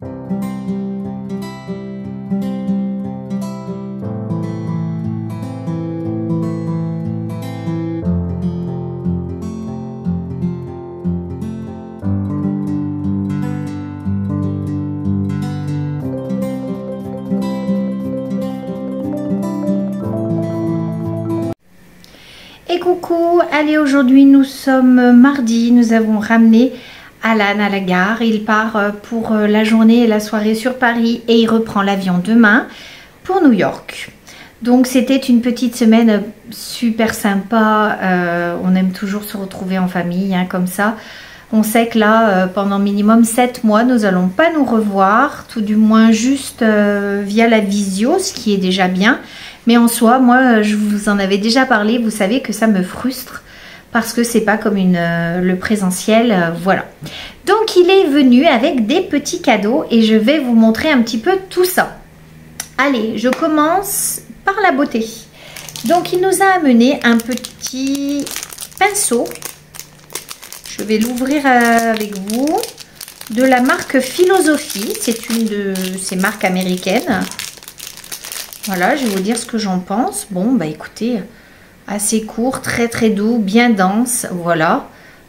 Et coucou, allez, aujourd'hui nous sommes mardi, nous avons ramené Alan à la gare. Il part pour la journée et la soirée sur Paris et il reprend l'avion demain pour New York. Donc c'était une petite semaine super sympa, on aime toujours se retrouver en famille hein, comme ça. On sait que là, pendant minimum 7 mois, nous n'allons pas nous revoir, tout du moins juste via la visio, ce qui est déjà bien. Mais en soi, moi, je vous en avais déjà parlé, vous savez que ça me frustre parce que c'est pas comme le présentiel, voilà. Donc, il est venu avec des petits cadeaux et je vais vous montrer un petit peu tout ça. Allez, je commence par la beauté. Donc, il nous a amené un petit pinceau. Je vais l'ouvrir avec vous. De la marque Philosophie. C'est une de ces marques américaines. Voilà, je vais vous dire ce que j'en pense. Bon, bah écoutez, assez court, très très doux, bien dense. Voilà.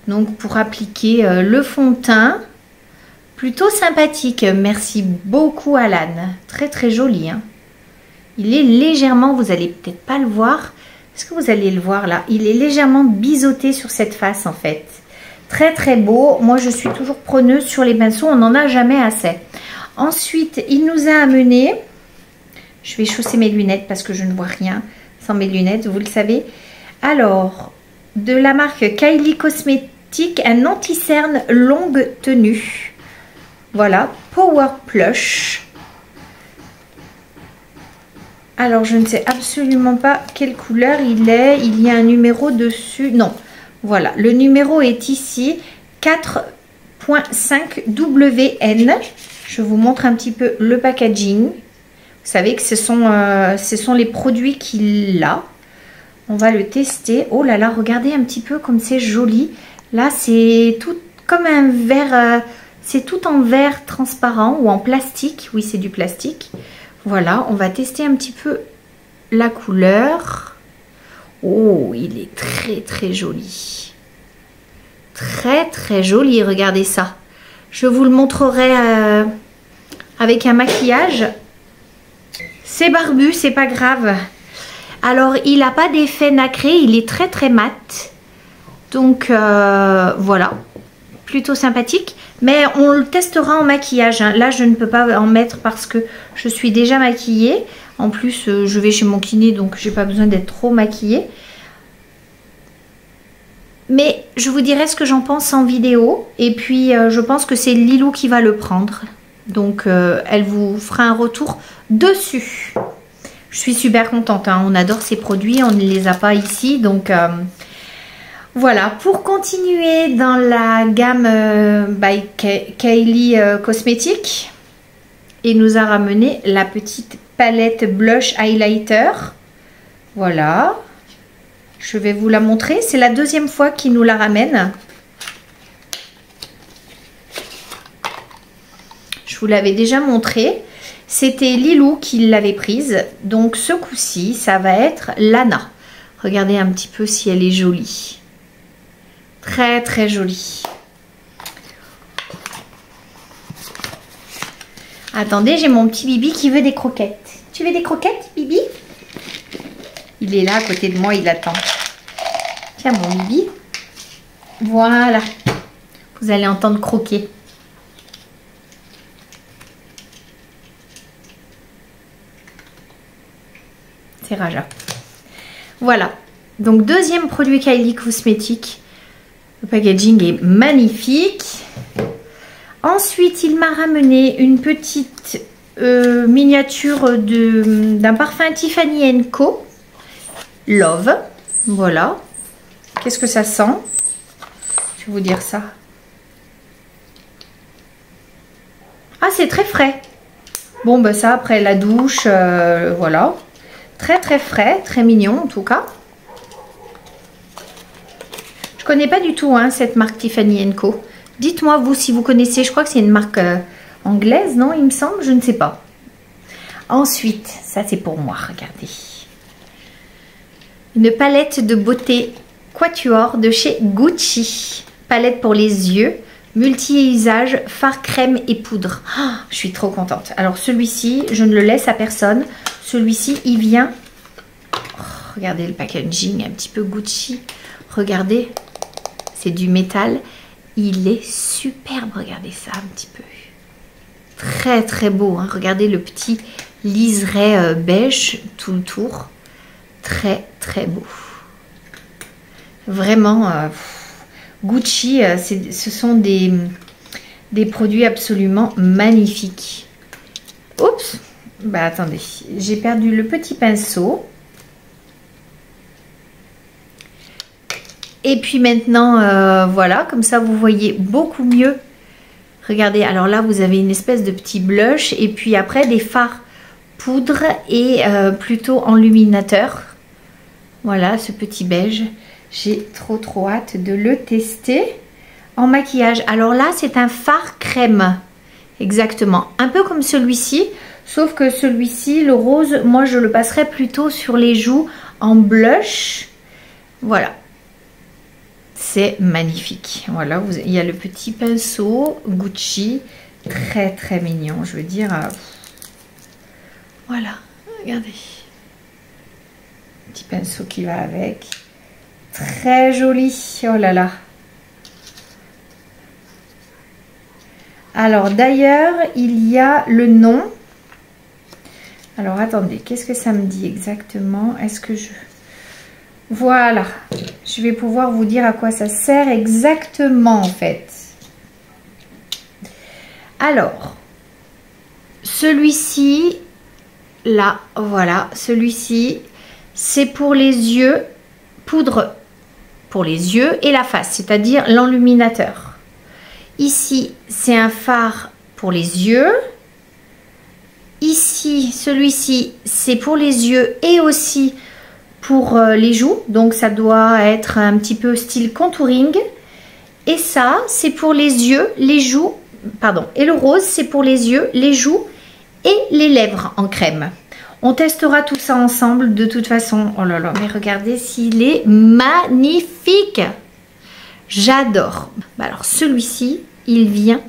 Donc pour appliquer le fond de teint, plutôt sympathique. Merci beaucoup Alan. Très très joli. Hein. Il est légèrement, vous allez peut-être pas le voir. Est-ce que vous allez le voir là? Il est légèrement biseauté sur cette face en fait. Très très beau. Moi je suis toujours preneuse sur les pinceaux, on n'en a jamais assez. Ensuite, il nous a amené, je vais chausser mes lunettes parce que je ne vois rien sans mes lunettes, vous le savez. Alors, de la marque Kylie Cosmetics, un anti-cerne longue tenue. Voilà, Power Plush. Alors, je ne sais absolument pas quelle couleur il est. Il y a un numéro dessus. Non. Voilà, le numéro est ici, 4.5 WN. Je vous montre un petit peu le packaging. Vous savez que ce sont les produits qu'il a. On va le tester. Oh là là, regardez un petit peu comme c'est joli. Là, c'est tout comme un verre, c'est tout en verre transparent ou en plastique. Oui, c'est du plastique. Voilà, on va tester un petit peu la couleur. Oh, il est très très joli. Très très joli, regardez ça. Je vous le montrerai avec un maquillage. C'est barbu, c'est pas grave. Alors, il n'a pas d'effet nacré, il est très très mat. Donc, voilà. Plutôt sympathique. Mais on le testera en maquillage. Hein. Là, je ne peux pas en mettre parce que je suis déjà maquillée. En plus, je vais chez mon kiné, donc j'ai pas besoin d'être trop maquillée. Mais je vous dirai ce que j'en pense en vidéo. Et puis, je pense que c'est Lilou qui va le prendre. Donc, elle vous fera un retour dessus. Je suis super contente. Hein. On adore ces produits. On ne les a pas ici. Donc, voilà. Pour continuer dans la gamme by Kylie Cosmetics, il nous a ramené la petite palette blush highlighter. Voilà. Je vais vous la montrer. C'est la deuxième fois qu'il nous la ramène. Je vous l'avais déjà montré. C'était Lilou qui l'avait prise. Donc ce coup-ci, ça va être Lana. Regardez un petit peu si elle est jolie. Très très jolie. Attendez, j'ai mon petit Bibi qui veut des croquettes. Tu veux des croquettes, Bibi? Il est là à côté de moi, il attend. Tiens, mon Bibi. Voilà. Vous allez entendre croquer. C'est Raja. Voilà. Donc, deuxième produit Kylie Cosmetics. Le packaging est magnifique. Ensuite, il m'a ramené une petite miniature d'un parfum Tiffany & Co. Love. Voilà. Qu'est-ce que ça sent? Je vais vous dire ça. Ah, c'est très frais. Bon, bah ça, après la douche, voilà. Très, très frais. Très mignon, en tout cas. connais pas du tout hein, cette marque Tiffany & Co. Dites-moi vous si vous connaissez, je crois que c'est une marque anglaise, non, il me semble, je ne sais pas. Ensuite, ça c'est pour moi, regardez. Une palette de beauté Quatuor de chez Gucci. Palette pour les yeux, multi-usage, fard, crème et poudre. Oh, je suis trop contente. Alors celui-ci, je ne le laisse à personne. Celui-ci, il vient... Oh, regardez le packaging, un petit peu Gucci. Regardez, c'est du métal. Il est superbe, regardez ça un petit peu. Très très beau, hein. Regardez le petit liseré beige tout le tour. Très très beau. Vraiment, Gucci, ce sont des produits absolument magnifiques. Oups, bah attendez, j'ai perdu le petit pinceau. Et puis maintenant, voilà, comme ça vous voyez beaucoup mieux. Regardez, alors là vous avez une espèce de petit blush et puis après des fards poudre et plutôt enluminateur. Voilà ce petit beige. J'ai trop hâte de le tester en maquillage. Alors là c'est un fard crème. Exactement. Un peu comme celui-ci. Sauf que celui-ci, le rose, moi je le passerai plutôt sur les joues en blush. Voilà. C'est magnifique. Voilà, il y a le petit pinceau Gucci. Très très mignon. Je veux dire... voilà, regardez. Petit pinceau qui va avec. Très joli. Oh là là. Alors d'ailleurs, il y a le nom. Alors attendez, qu'est-ce que ça me dit exactement? Est-ce que je... Voilà. Je vais pouvoir vous dire à quoi ça sert exactement en fait. Alors, celui-ci, là, voilà, celui-ci, c'est pour les yeux, poudre pour les yeux et la face, c'est-à-dire l'enluminateur. Ici, c'est un fard pour les yeux. Ici, celui-ci, c'est pour les yeux et aussi pour les joues. Donc, ça doit être un petit peu style contouring. Et ça, c'est pour les yeux, les joues, pardon. Et le rose, c'est pour les yeux, les joues et les lèvres en crème. On testera tout ça ensemble de toute façon. Oh là là, mais regardez s'il est magnifique. J'adore. Alors, celui-ci, il vient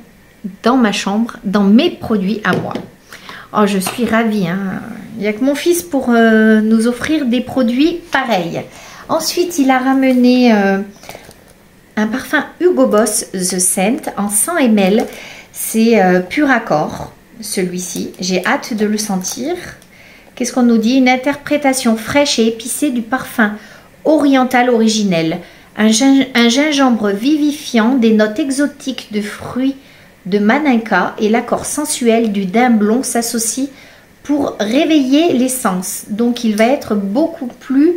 dans ma chambre, dans mes produits à moi. Oh, je suis ravie. Hein. Il n'y a que mon fils pour nous offrir des produits pareils. Ensuite, il a ramené un parfum Hugo Boss The Scent en 100 ml. C'est pur accord, celui-ci. J'ai hâte de le sentir. Qu'est-ce qu'on nous dit? Une interprétation fraîche et épicée du parfum oriental originel. Un gingembre vivifiant, des notes exotiques de fruits de maninka et l'accord sensuel du daim blond s'associe pour réveiller les sens. Donc il va être beaucoup plus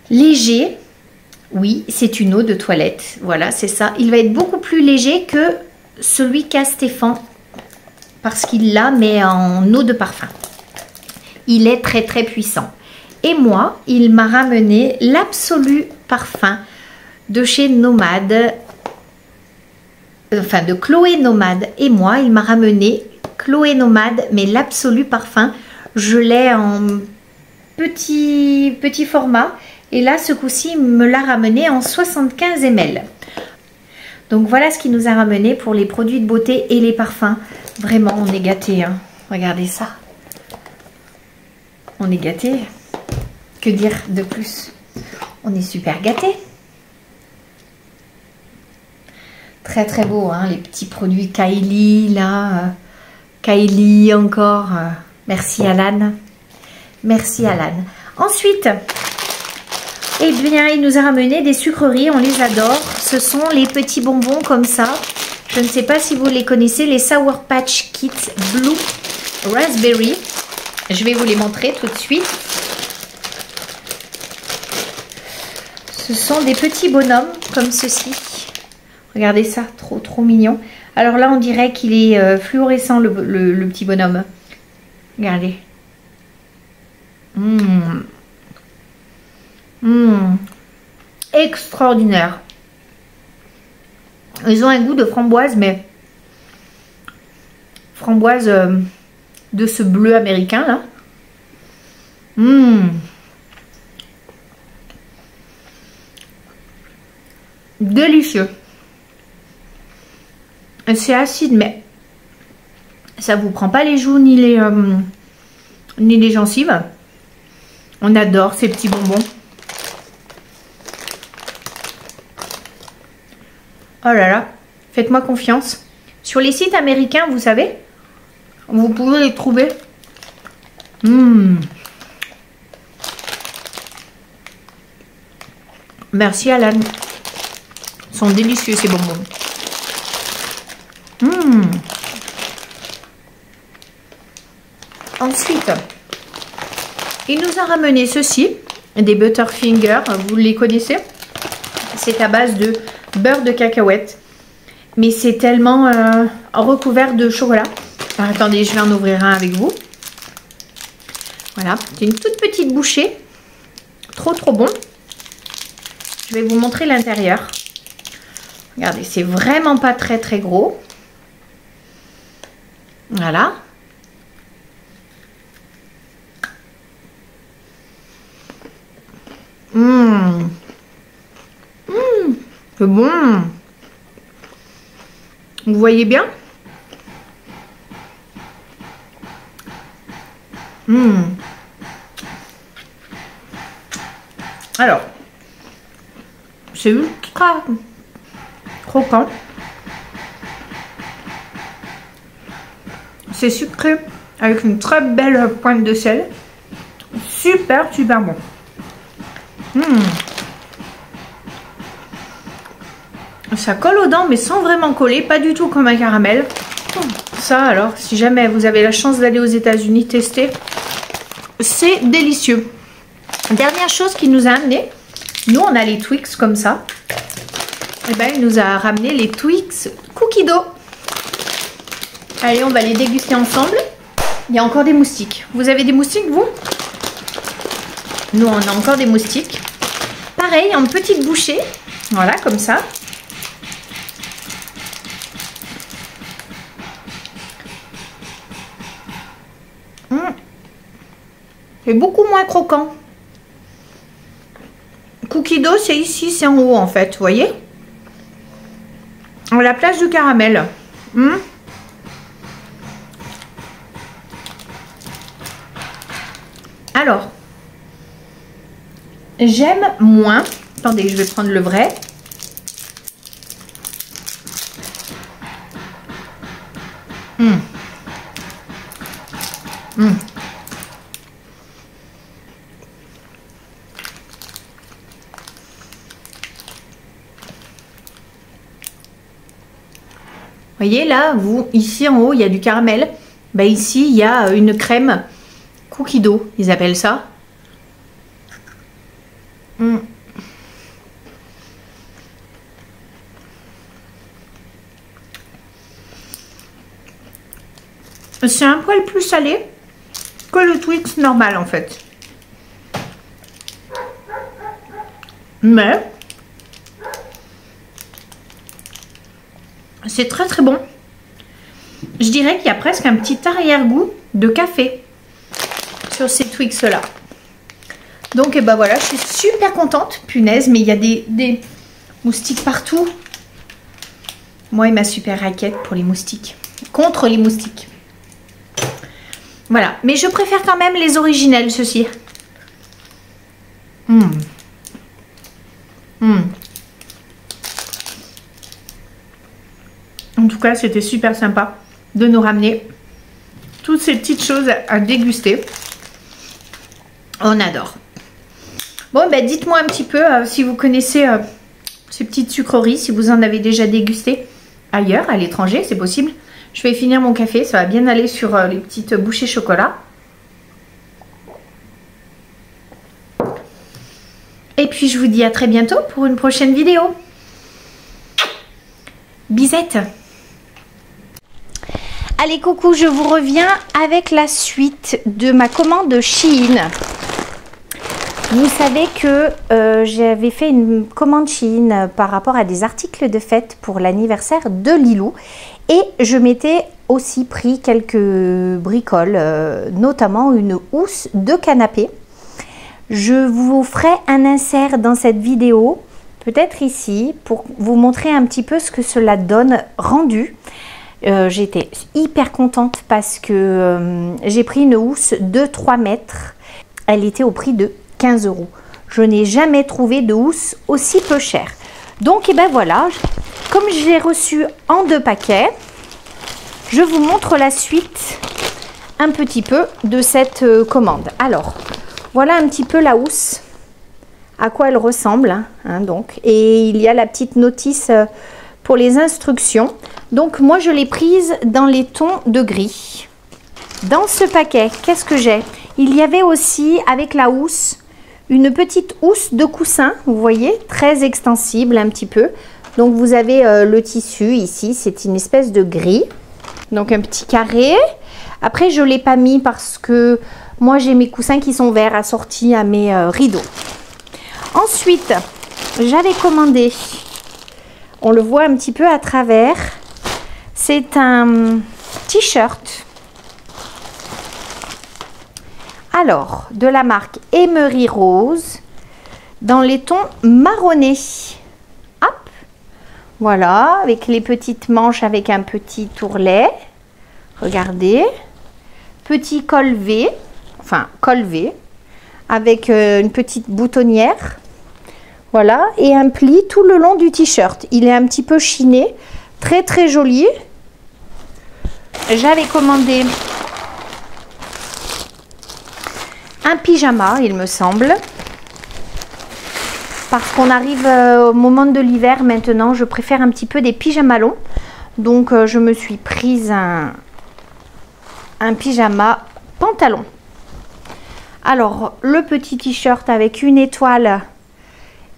léger. Oui, c'est une eau de toilette. Voilà, c'est ça. Il va être beaucoup plus léger que celui qu'a Stéphane parce qu'il l'a mais en eau de parfum. Il est très très puissant. Et moi, il m'a ramené l'Absolu Parfum de chez Nomade. Enfin de Chloé Nomade. Et moi, il m'a ramené Chloé Nomade, mais l'Absolu Parfum. Je l'ai en petit format. Et là, ce coup-ci, il me l'a ramené en 75 ml. Donc voilà ce qu'il nous a ramené pour les produits de beauté et les parfums. Vraiment, on est gâtés. Hein. Regardez ça. On est gâtés. Que dire de plus? On est super gâtés. Très très beau, hein, les petits produits Kylie, là. Kylie encore. Merci Alan. Merci Alan. Ensuite, eh bien, il nous a ramené des sucreries, on les adore. Ce sont les petits bonbons comme ça. Je ne sais pas si vous les connaissez, les Sour Patch Kids Blue Raspberry. Je vais vous les montrer tout de suite. Ce sont des petits bonhommes comme ceci. Regardez ça, trop mignon. Alors là, on dirait qu'il est fluorescent, le petit bonhomme. Regardez. Extraordinaire. Ils ont un goût de framboise, mais framboise de ce bleu américain là. Délicieux. C'est acide, mais ça vous prend pas les joues ni les gencives. On adore ces petits bonbons. Oh là là, faites-moi confiance. Sur les sites américains, vous savez, vous pouvez les trouver. Merci Alan. Ils sont délicieux ces bonbons. Ensuite, il nous a ramené ceci, des Butterfinger, vous les connaissez? C'est à base de beurre de cacahuète, mais c'est tellement recouvert de chocolat. Alors, attendez, je vais en ouvrir un avec vous. Voilà, c'est une toute petite bouchée, trop bon. Je vais vous montrer l'intérieur. Regardez, c'est vraiment pas très gros. Voilà. C'est bon. Vous voyez bien? Alors, c'est ultra croquant. C'est sucré avec une très belle pointe de sel. Super bon. Ça colle aux dents mais sans vraiment coller, pas du tout comme un caramel. Ça alors, si jamais vous avez la chance d'aller aux États-Unis tester, c'est délicieux. Dernière chose qu'il nous a amené, nous on a les Twix comme ça. Et ben il nous a ramené les Twix Cookie Dough. Allez, on va les déguster ensemble. Il y a encore des moustiques. Vous avez des moustiques vous? Nous on a encore des moustiques. Pareil, en petite bouchée. Voilà, comme ça. C'est beaucoup moins croquant. Cookie Dough, c'est ici, c'est en haut en fait, vous voyez? À la place du caramel. Alors, j'aime moins. Attendez, je vais prendre le vrai. Vous voyez là, vous, ici en haut, il y a du caramel. Ben, ici, il y a une crème Cookie Dough, ils appellent ça. C'est un poil plus salé que le Twix normal en fait. Mais c'est très bon. Je dirais qu'il y a presque un petit arrière-goût de café sur ces Twix là. Donc et ben voilà, je suis super contente. Punaise, mais il y a des moustiques partout. Moi et ma super raquette pour les moustiques. Contre les moustiques. Voilà, mais je préfère quand même les originels, ceux-ci. En tout cas, c'était super sympa de nous ramener toutes ces petites choses à déguster. On adore. Bon, ben dites-moi un petit peu si vous connaissez ces petites sucreries, si vous en avez déjà dégusté ailleurs, à l'étranger, c'est possible. Je vais finir mon café, ça va bien aller sur les petites bouchées chocolat. Et puis je vous dis à très bientôt pour une prochaine vidéo. Bisette. Allez, coucou, je vous reviens avec la suite de ma commande Shein. Vous savez que j'avais fait une commande Shein par rapport à des articles de fête pour l'anniversaire de Lilou. Et je m'étais aussi pris quelques bricoles, notamment une housse de canapé. Je vous ferai un insert dans cette vidéo, peut-être ici, pour vous montrer un petit peu ce que cela donne rendu. J'étais hyper contente parce que j'ai pris une housse de 3 mètres. Elle était au prix de 15 €. Je n'ai jamais trouvé de housse aussi peu chère. Donc, et ben voilà, comme je l'ai reçu en 2 paquets, je vous montre la suite un petit peu de cette commande. Alors, voilà un petit peu la housse, à quoi elle ressemble. Hein, donc. Et il y a la petite notice pour les instructions. Donc, moi, je l'ai prise dans les tons de gris. Dans ce paquet, qu'est-ce que j'ai? Il y avait aussi, avec la housse, une petite housse de coussin, vous voyez, très extensible un petit peu. Donc, vous avez le tissu ici, c'est une espèce de gris. Donc, un petit carré. Après, je ne l'ai pas mis parce que moi, j'ai mes coussins qui sont verts assortis à mes rideaux. Ensuite, j'avais commandé, on le voit un petit peu à travers, c'est un t-shirt. Alors, de la marque Emery Rose, dans les tons marronnés. Hop, voilà, avec les petites manches avec un petit tourlet. Regardez, petit col V, enfin col V, avec une petite boutonnière. Voilà, et un pli tout le long du t-shirt. Il est un petit peu chiné, très très joli. J'avais commandé un pyjama, il me semble. Parce qu'on arrive au moment de l'hiver maintenant, je préfère un petit peu des pyjamas longs. Donc je me suis prise un pyjama pantalon. Alors, le petit t-shirt avec une étoile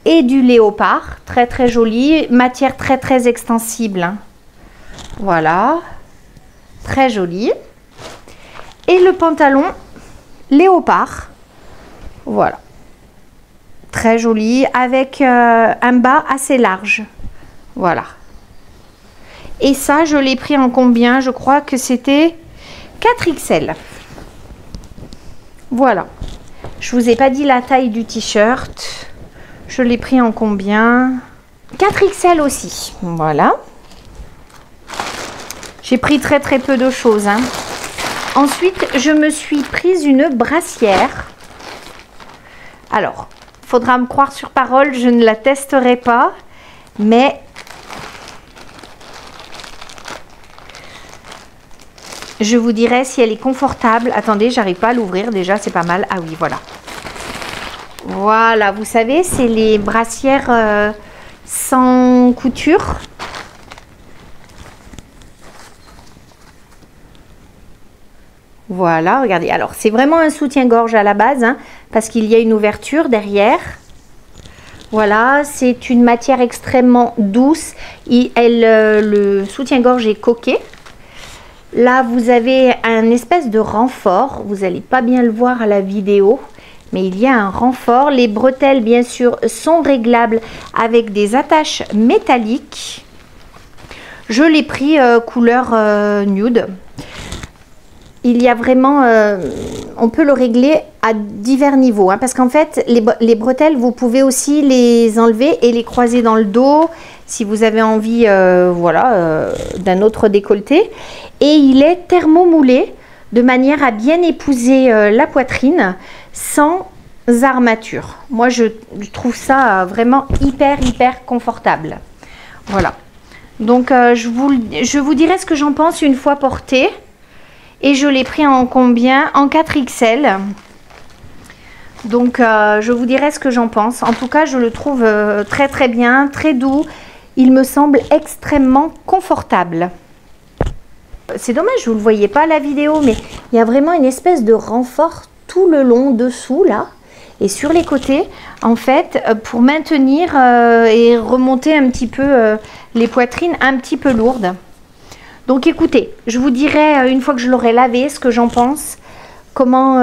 et du léopard, très très joli, matière très très extensible. Hein. Voilà, très joli. Et le pantalon léopard, voilà, très joli, avec un bas assez large. Voilà. Et ça, je l'ai pris en combien? Je crois que c'était 4XL. Voilà. Je vous ai pas dit la taille du t-shirt. Je l'ai pris en combien? 4XL aussi. Voilà. J'ai pris très très peu de choses. Hein. Ensuite, je me suis prise une brassière. Alors, il faudra me croire sur parole, je ne la testerai pas. Mais je vous dirai si elle est confortable. Attendez, j'arrive pas à l'ouvrir déjà, c'est pas mal. Ah oui, voilà. Voilà, vous savez, c'est les brassières sans couture. Voilà, regardez. Alors, c'est vraiment un soutien-gorge à la base, hein, parce qu'il y a une ouverture derrière. Voilà, c'est une matière extrêmement douce. Le soutien-gorge est coquet. Là, vous avez un espèce de renfort. Vous n'allez pas bien le voir à la vidéo, mais il y a un renfort. Les bretelles, bien sûr, sont réglables avec des attaches métalliques. Je l'ai pris couleur nude. Il y a vraiment, on peut le régler à divers niveaux, hein, parce qu'en fait, les bretelles, vous pouvez aussi les enlever et les croiser dans le dos si vous avez envie, voilà, d'un autre décolleté. Et il est thermomoulé de manière à bien épouser la poitrine sans armature. Moi, je trouve ça vraiment hyper confortable. Voilà. Donc, je vous dirai ce que j'en pense une fois porté. Et je l'ai pris en combien? En 4XL. Donc, je vous dirai ce que j'en pense. En tout cas, je le trouve très bien, très doux. Il me semble extrêmement confortable. C'est dommage, vous ne le voyez pas à la vidéo, mais il y a vraiment une espèce de renfort tout le long dessous, là. Et sur les côtés, en fait, pour maintenir et remonter un petit peu les poitrines un petit peu lourdes. Donc écoutez, je vous dirai une fois que je l'aurai lavé ce que j'en pense, comment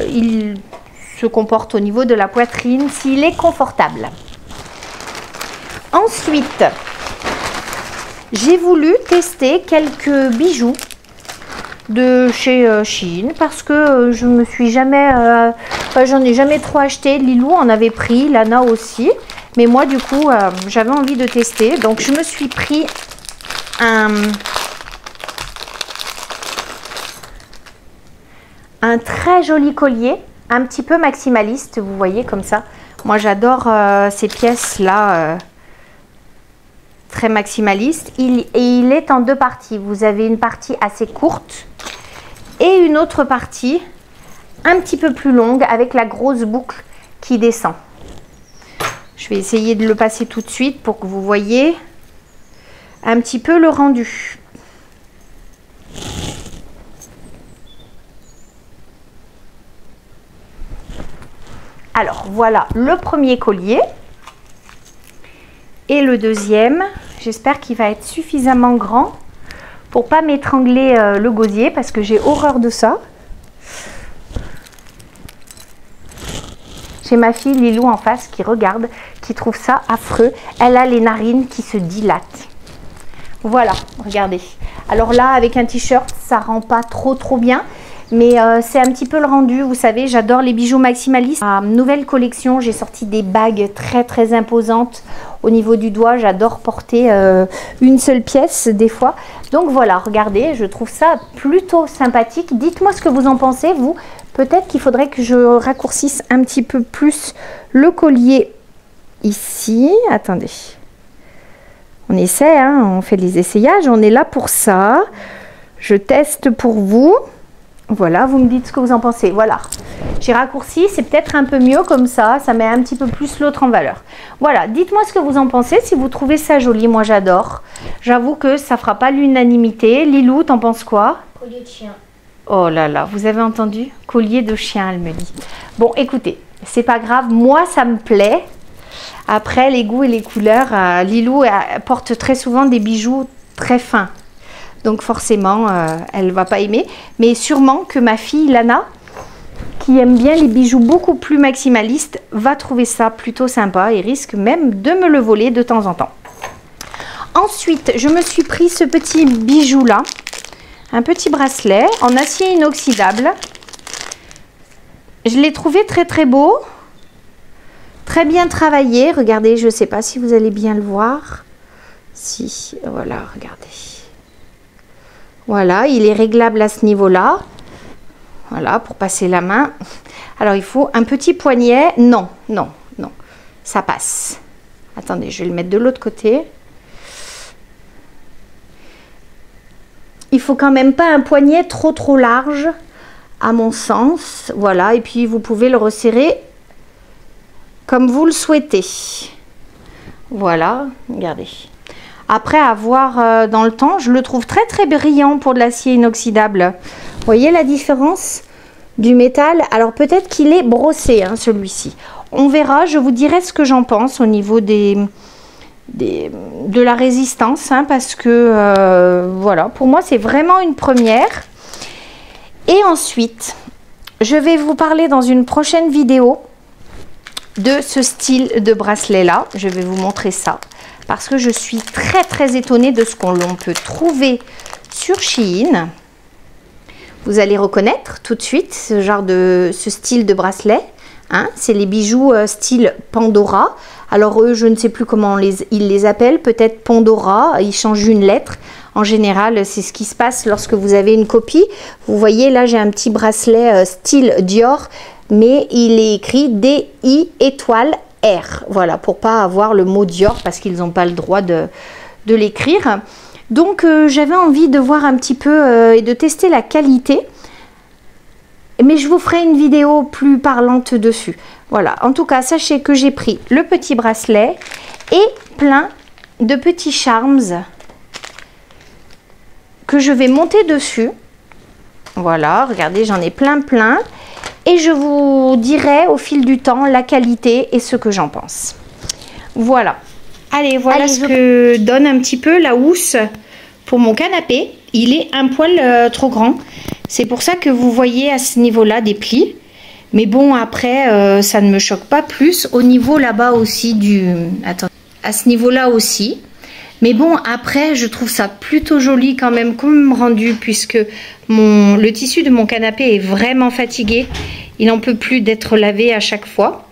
il se comporte au niveau de la poitrine, s'il est confortable. Ensuite, j'ai voulu tester quelques bijoux de chez Shein parce que je me suis jamais, j'en ai jamais trop acheté. Lilou en avait pris, Lana aussi, mais moi du coup j'avais envie de tester, donc je me suis pris un très joli collier, un petit peu maximaliste, vous voyez comme ça. Moi j'adore ces pièces là très maximaliste. Il est en deux parties. Vous avez une partie assez courte et une autre partie un petit peu plus longue avec la grosse boucle qui descend. Je vais essayer de le passer tout de suite pour que vous voyez un petit peu le rendu. Alors voilà le premier collier et le deuxième. J'espère qu'il va être suffisamment grand pour pas m'étrangler le gosier parce que j'ai horreur de ça. J'ai ma fille Lilou en face qui regarde, qui trouve ça affreux. Elle a les narines qui se dilatent. Voilà, regardez. Alors là, avec un t-shirt, ça rend pas trop bien. Mais c'est un petit peu le rendu, vous savez, j'adore les bijoux maximalistes. Nouvelle collection, j'ai sorti des bagues très imposantes au niveau du doigt. J'adore porter une seule pièce des fois. Donc voilà, regardez, je trouve ça plutôt sympathique. Dites-moi ce que vous en pensez, vous. Peut-être qu'il faudrait que je raccourcisse un petit peu plus le collier ici. Attendez. On essaie, hein, on fait les essayages, on est là pour ça. Je teste pour vous. Voilà, vous me dites ce que vous en pensez. Voilà, j'ai raccourci, c'est peut-être un peu mieux comme ça, ça met un petit peu plus l'autre en valeur. Voilà, dites-moi ce que vous en pensez, si vous trouvez ça joli, moi j'adore. J'avoue que ça fera pas l'unanimité. Lilou, t'en penses quoi? Collier de chien. Oh là là, vous avez entendu? Collier de chien, elle me dit. Bon, écoutez, c'est pas grave, moi ça me plaît. Après, les goûts et les couleurs, Lilou porte très souvent des bijoux très fins. Donc forcément, elle ne va pas aimer. Mais sûrement que ma fille Lana, qui aime bien les bijoux beaucoup plus maximalistes, va trouver ça plutôt sympa et risque même de me le voler de temps en temps. Ensuite, je me suis pris ce petit bijou là. Un petit bracelet en acier inoxydable. Je l'ai trouvé très beau. Très bien travaillé. Regardez, je ne sais pas si vous allez bien le voir. Si, voilà, regardez. Voilà, il est réglable à ce niveau-là. Voilà, pour passer la main. Alors, il faut un petit poignet. Non, ça passe. Attendez, je vais le mettre de l'autre côté. Il faut quand même pas un poignet trop large, à mon sens. Voilà, et puis vous pouvez le resserrer comme vous le souhaitez. Voilà, regardez. Après avoir dans le temps, je le trouve très brillant pour de l'acier inoxydable. Vous voyez la différence du métal? Alors peut-être qu'il est brossé, hein, celui-ci. On verra, je vous dirai ce que j'en pense au niveau de la résistance, hein, parce que voilà, pour moi c'est vraiment une première. Et ensuite, je vais vous parler dans une prochaine vidéo de ce style de bracelet là. Je vais vous montrer ça parce que je suis très étonnée de ce qu'on peut trouver sur Shein. Vous allez reconnaître tout de suite ce style de bracelet, hein. C'est les bijoux style Pandora. Alors eux, je ne sais plus comment ils les appellent, peut-être Pandora, ils changent une lettre. En général, c'est ce qui se passe lorsque vous avez une copie. Vous voyez, là, j'ai un petit bracelet style Dior, mais il est écrit DI étoile R. Voilà, pour pas avoir le mot Dior, parce qu'ils n'ont pas le droit de l'écrire. Donc, j'avais envie de voir un petit peu et de tester la qualité. Mais je vous ferai une vidéo plus parlante dessus. Voilà, en tout cas, sachez que j'ai pris le petit bracelet et plein de petits charms que je vais monter dessus. Voilà, regardez, j'en ai plein. Et je vous dirai au fil du temps la qualité et ce que j'en pense. Voilà. Allez, voilà ce que donne un petit peu la housse pour mon canapé. Il est un poil trop grand. C'est pour ça que vous voyez à ce niveau-là des plis. Mais bon, après, ça ne me choque pas plus. Au niveau là-bas aussi du... Attends. À ce niveau-là aussi. Mais bon, après, je trouve ça plutôt joli quand même comme rendu, puisque le tissu de mon canapé est vraiment fatigué. Il n'en peut plus d'être lavé à chaque fois.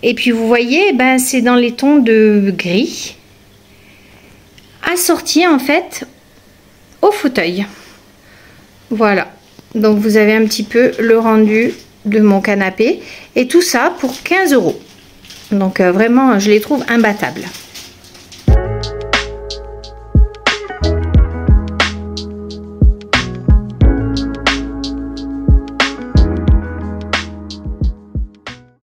Et puis vous voyez, ben, c'est dans les tons de gris, assorti en fait au fauteuil. Voilà. Donc vous avez un petit peu le rendu de mon canapé. Et tout ça pour 15 €. Donc vraiment, je les trouve imbattables.